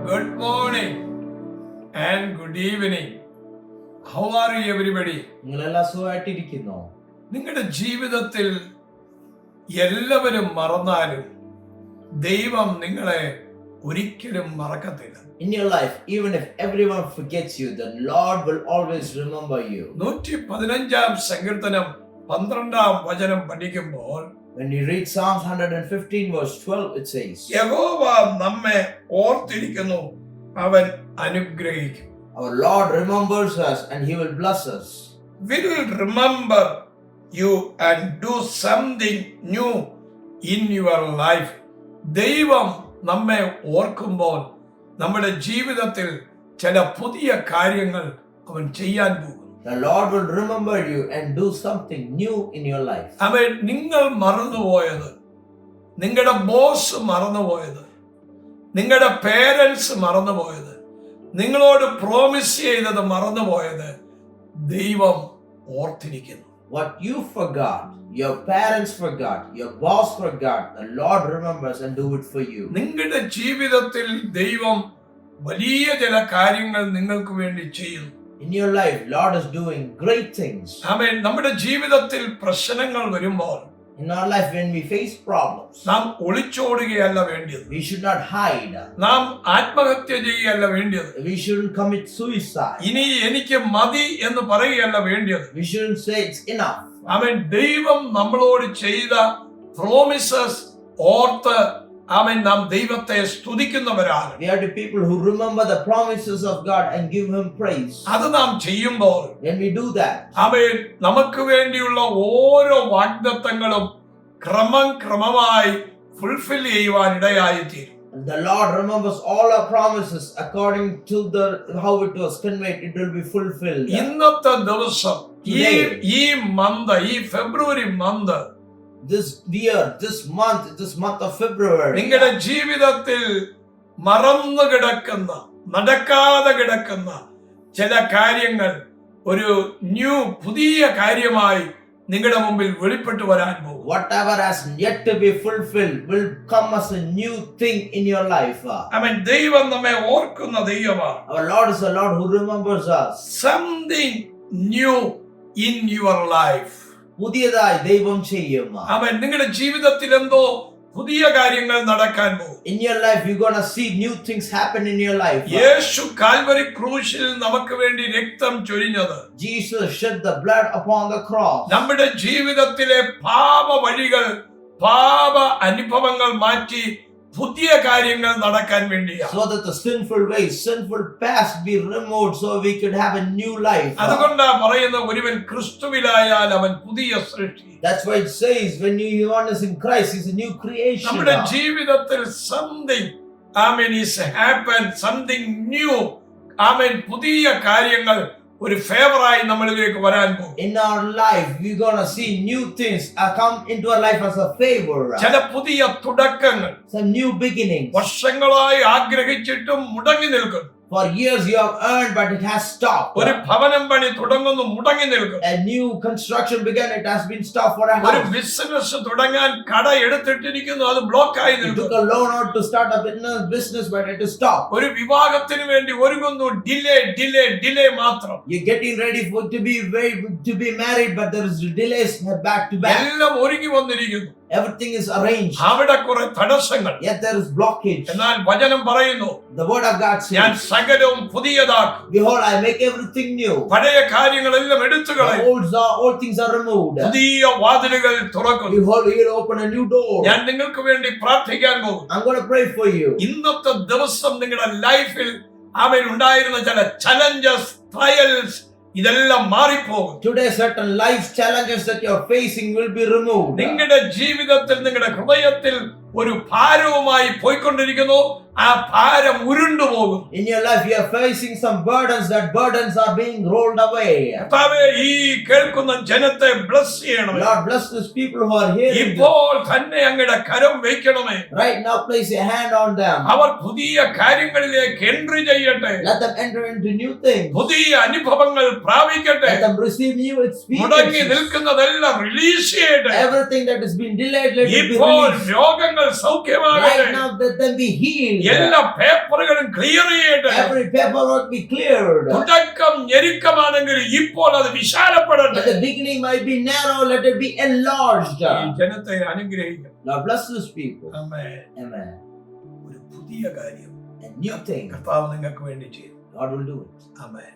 Good morning and good evening. How are you everybody? നിങ്ങളെല്ലാം സുഖമായിട്ടിരിക്കുന്നോ? നിങ്ങളുടെ ജീവിതത്തിൽ എല്ലാവരും മറന്നാലും ദൈവം നിങ്ങളെ ഒരിക്കലും മറക്കത്തില്ല. In your life, even if everyone forgets you, the Lord will always remember you. 115-ാം സങ്കീർത്തനം 12-ാം വചനം പഠിക്കുമ്പോൾ When you read Psalms 115 verse 12, it says, യഹോവ നമ്മെ ഓർത്തിരിക്കുന്നു, അവൻ അനുഗ്രഹിക്കും. Our Lord remembers us and He will bless us. Will remember you and do something new in your life. ദൈവം നമ്മെ ഓർക്കുമ്പോൾ നമ്മുടെ ജീവിതത്തിൽ ചില പുതിയ കാര്യങ്ങൾ അവൻ ചെയ്യാൻ പോകും. The Lord will remember you and do something new in your life. അവൻ നിങ്ങൾ മറന്നുപോയത്, നിങ്ങളുടെ ബോസ് മറന്നുപോയത്, നിങ്ങളുടെ പേരൻസ് മറന്നുപോയത്, നിങ്ങളോട് പ്രോമിസ് ചെയ്തത് മറന്നുപോയത് ദൈവം ഓർത്തിരിക്കുന്നു. What you forgot, your parents forgot, your boss forgot, the Lord remembers and do it for you. നിങ്ങളുടെ ജീവിതത്തിൽ ദൈവം വലിയ ചില കാര്യങ്ങൾ നിങ്ങൾക്ക് വേണ്ടി ചെയ്യുന്നു. In your life, Lord is doing great things. ആമേൻ. നമ്മുടെ ജീവിതത്തിൽ പ്രശ്നങ്ങൾ വരുമ്പോൾ In our life, when we face problems, നാം ഒളിച്ചോടുകയല്ല വേണ്ടിയത്, we should not hide. നാം ആത്മഹത്യ ചെയ്യുകയല്ല വേണ്ടിയത്, We shouldn't commit suicide. ഇനി എനിക്ക് മതി എന്ന് പറയുകയല്ല വേണ്ടിയത്. We shouldn't say it's enough. ആമേൻ. ദൈവം നമ്മളോട് ചെയ്ത പ്രോമിസസ് ഓർത്ത് ആമേൻ നാം ദൈവത്തെ സ്തുതിക്കുന്നവരാണ്. We are the people who remember the promises of God and give Him praise. അത് നാം ചെയ്യുമ്പോൾ When we do that, ആമേൻ നമുക്ക് വേണ്ടിയുള്ള ഓരോ വാഗ്ദത്തങ്ങളും ക്രമമായി ഫുൾഫിൽ ചെയ്യുവാൻ ഇടയായിത്തീരും. the Lord remembers all our promises according to how it was conveyed. It will be fulfilled. ഇന്നത്തെ ദിവസം ഈ മന്ത്, ഈ February month, This year, this month of February, നിങ്ങളുടെ ജീവിതത്തിൽ മറന്നു കിടക്കുന്ന, നടക്കാതെ കിടക്കുന്ന ചില കാര്യങ്ങൾ ഒരു പുതിയ കാര്യമായി നിങ്ങളുടെ മുമ്പിൽ വെളിപ്പെട്ടു വരാൻ പോകും. whatever has yet to be fulfilled will come as a new thing in your life. ആമേൻ. ദൈവം നമ്മെ ഓർക്കുന്ന ദൈവമാണ്. Our Lord is a Lord who remembers us. Something new in your life. പുതിയതായി ദൈവം ചെയ്യും. ആമേൻ. നിങ്ങളുടെ ജീവിതത്തിൽ എന്തോ പുതിയ കാര്യങ്ങൾ നടക്കാൻ പോകും. In your life, you're gonna see new things happen in your life. Yesu Calvary ക്രൂശിൽ നമുക്ക് വേണ്ടി രക്തം ചൊരിഞ്ഞത്, Jesus shed the blood upon the cross. നമ്മുടെ ജീവിതത്തിലെ പാപ വഴികൾ, പാപ അനുഭവങ്ങൾ മാറ്റി പുതിയ കാര്യങ്ങൾ നടക്കാൻ വേണ്ടിയാണ്. So that the sinful ways, sinful past be removed, so we could have a new life. അതുകൊണ്ടാ പറയുന്ന ഒരുവൻ ക്രിസ്തുവിലായാൽ അവൻ പുതിയ സൃഷ്ടി. That's why it says when you are in Christ, He's a new creation. നമ്മുടെ ജീവിതത്തിൽ something, amen, is happen, something new, ആമേൻ, പുതിയ കാര്യങ്ങൾ ഒരു ഫേവറായി നമ്മളിലേക്ക് വരാൻ പോകും. In our life, we're gonna see new things come into our life as a favor. ചില പുതിയ തുടക്കങ്ങൾ Some new beginnings. വർഷങ്ങളായി ആഗ്രഹിച്ചിട്ടും മുടങ്ങി നിൽക്കുന്നു. For years you have earned, but it has stopped. ഒരു ഭവനം പണി തുടങ്ങുന്നു, മുടങ്ങി നിൽക്കുന്നു. A new construction began, it has been stopped for a ഒരു house. ബിസിനസ് തുടങ്ങാൻ കട എടുത്തിട്ടിരിക്കുന്നു, അത് ബ്ലോക്ക് ആയി You took നിൽക്കുന്നു. a loan out to start a business, but it is stopped. ഒരു വിവാഹത്തിന് വേണ്ടി ഒരുങ്ങുന്നു, ഡിലേ മാത്രം. You're getting ready to be married, but there is delays back to back. എല്ലാം ഒരുങ്ങി വന്നിരിക്കുന്നു. Everything is arranged, അവിടെ കുറെ തടസ്സങ്ങൾ. yet there is blockage. എന്നാൽ വചനം പറയുന്നു, The word of God ഞാൻ says, സകലവും പുതിയതാക്കും, behold, I make everything new. പഴയ കാര്യങ്ങളെല്ലാം എടുത്തു The കളയും, old things are removed. പുതിയ വാതിലുകൾ തുറക്കും. Behold, He will open a new door. ഞാൻ നിങ്ങൾക്ക് വേണ്ടി പ്രാർത്ഥിക്കാൻ പോകും. I'm going to pray for you. ഇന്നത്തെ ദിവസം നിങ്ങളുടെ ലൈഫിൽ അവൻ ഉണ്ടായിരുന്ന ചില ചലഞ്ചസ്, ട്രയൽസ്, ഇതെല്ലാം മാറിപ്പോകും. Today, certain life challenges that you're facing will be removed. നിങ്ങളുടെ ജീവിതത്തിൽ, നിങ്ങളുടെ ഹൃദയത്തിൽ ഒരു ഭാരവുമായി പോയിക്കൊണ്ടിരിക്കുന്നു, ആ ഭാരം ഉരുണ്ടുപോകും. In your life, you are facing some burdens. That burdens are being rolled away. കർത്താവേ, ഈ കേൾക്കുന്ന ജനത്തെ ബ്ലസ് ചെയ്യണമേ. Lord, bless these people who are hearing this. ഇപ്പോൾ തന്നെ അങ്ങയുടെ കരം വയ്ക്കണമേ. Right now, place your hand on them. അവർ പുതിയ കാര്യങ്ങളിലേക്ക് എൻട്രി ചെയ്യട്ടെ. Let them enter into new things. പുതിയ അനുഭവങ്ങൾ പ്രാപിക്കട്ടെ. Let them receive new മുടങ്ങി experiences. നിൽക്കുന്നതെല്ലാം റിലീസ് ചെയ്യട്ടെ. Everything that has been delayed, let it be ഇപ്പോൾ released. രോഗങ്ങൾ രോഗങ്ങൾ സൗഖ്യമാകട്ടെ. Right now, let them be healed. എല്ലാ പേപ്പറുകളും ക്ലിയർ ചെയ്യട്ടെ. Every paperwork be cleared. തുടക്കം ഞെരുക്കമാണെങ്കിൽ ഇപ്പോൾ അത് വിശാലപ്പെടട്ടെ. At the beginning might be narrow, let it be enlarged. ഈ ജനത്തെ അനുഗ്രഹിക്കണം. Lord bless these people. Amen. Amen. ഒരു പുതിയ കാര്യം A new thing, കർത്താവ് നിങ്ങൾക്ക് വേണ്ടി ചെയ്യും. God will do it. Amen.